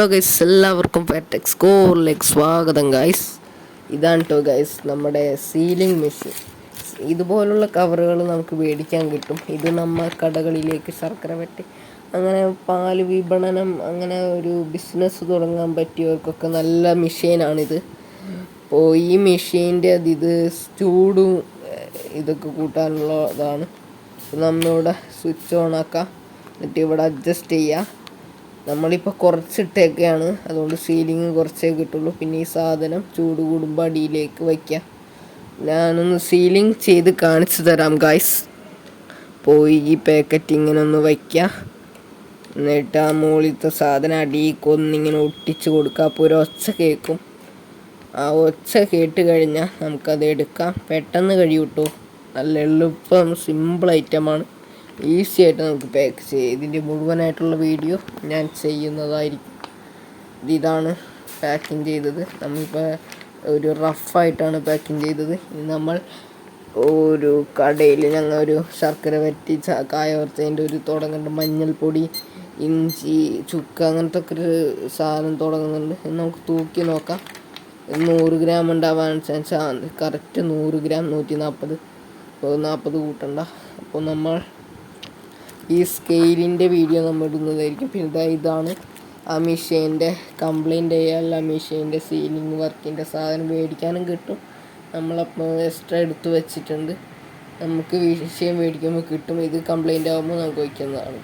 Hello guys, എല്ലാവർക്കും ഫാറ്റെക്സ് സ്കോറിലേക്ക് സ്വാഗതം guys. ഇതാണ് കേട്ടോ ഗൈസ് നമ്മുടെ സീലിംഗ് മെഷീൻ. ഇതുപോലുള്ള കവറുകൾ നമുക്ക് മേടിക്കാൻ കിട്ടും. ഇത് നമ്മൾ കടകളിലേക്ക് ശർക്കര വരട്ടി അങ്ങനെ പാല് വിപണനം അങ്ങനെ ഒരു ബിസിനസ് തുടങ്ങാൻ പറ്റിയവർക്കൊക്കെ നല്ല മെഷീനാണിത്. അപ്പോൾ ഈ മെഷീൻ്റെ ഇത് ചൂടും ഇതൊക്കെ കൂട്ടാനുള്ളതാണ്. നമ്മളിവിടെ സ്വിച്ച് ഓൺ ആക്കാം, എന്നിട്ട് ഇവിടെ അഡ്ജസ്റ്റ് ചെയ്യുക. നമ്മളിപ്പോൾ കുറച്ചിട്ടൊക്കെയാണ്, അതുകൊണ്ട് സീലിംഗ് കുറച്ചേ കിട്ടുള്ളൂ. പിന്നെ ഈ സാധനം ചൂട് കൂടുമ്പോൾ അടിയിലേക്ക് വയ്ക്കുക. ഞാനൊന്ന് സീലിംഗ് ചെയ്ത് കാണിച്ചു തരാം ഗായ്സ്. പോയി ഈ പാക്കറ്റ് ഇങ്ങനെ ഒന്ന് വയ്ക്കുക, എന്നിട്ട് ആ മുകളിലത്തെ സാധനം അടിയിലേക്ക് ഒന്നിങ്ങനെ ഒട്ടിച്ച് കൊടുക്കുക. അപ്പോൾ ഒരു ഒച്ച കേൾക്കും. ആ ഒച്ച കേട്ട് കഴിഞ്ഞാൽ നമുക്കത് എടുക്കാം. പെട്ടെന്ന് കഴിയും കേട്ടോ. നല്ല എളുപ്പം സിമ്പിൾ ഐറ്റമാണ്. ഈസി ആയിട്ട് നമുക്ക് പാക്ക് ചെയ്യാം. ഇതിൻ്റെ മുഴുവനായിട്ടുള്ള വീഡിയോ ഞാൻ ചെയ്യുന്നതായിരിക്കും. ഇതാണ് പാക്കിങ് ചെയ്തത്. നമ്മളിപ്പോൾ ഒരു റഫായിട്ടാണ് പാക്കിങ് ചെയ്തത്. ഇനി നമ്മൾ ഒരു കടയിൽ ഞങ്ങൾ ഒരു ശർക്കര വരട്ടി കായോർത്തതിൻ്റെ ഒരു തുടങ്ങുന്നുണ്ട്. മഞ്ഞൾപ്പൊടി, ഇഞ്ചി, ചുക്ക് അങ്ങനത്തെ ഒക്കെ ഒരു സാധനം തുടങ്ങുന്നുണ്ട്. നമുക്ക് തൂക്കി നോക്കാം. 100 ഗ്രാം ഉണ്ടാവാൻ ചാൻസ്. Correct 100 gram 140. 40 കൂട്ടണ്ട. അപ്പോൾ നമ്മൾ ഈ സ്കെയിലിൻ്റെ വീഡിയോ നമ്മൾ ഇടുന്നതായിരിക്കും. പിന്നെ ഇതാണ് ആ മെഷീൻ്റെ കംപ്ലൈൻ്റ് ചെയ്യാനുള്ള മെഷീൻ്റെ സീലിംഗ് വർക്കിൻ്റെ സാധനം മേടിക്കാനും കിട്ടും. നമ്മളപ്പോൾ എക്സ്ട്രാ എടുത്ത് വെച്ചിട്ടുണ്ട്. നമുക്ക് വിഷയം മേടിക്കുമ്പോൾ കിട്ടും. ഇത് കംപ്ലൈൻ്റ് ആകുമ്പോൾ നമുക്ക് വയ്ക്കുന്നതാണ്.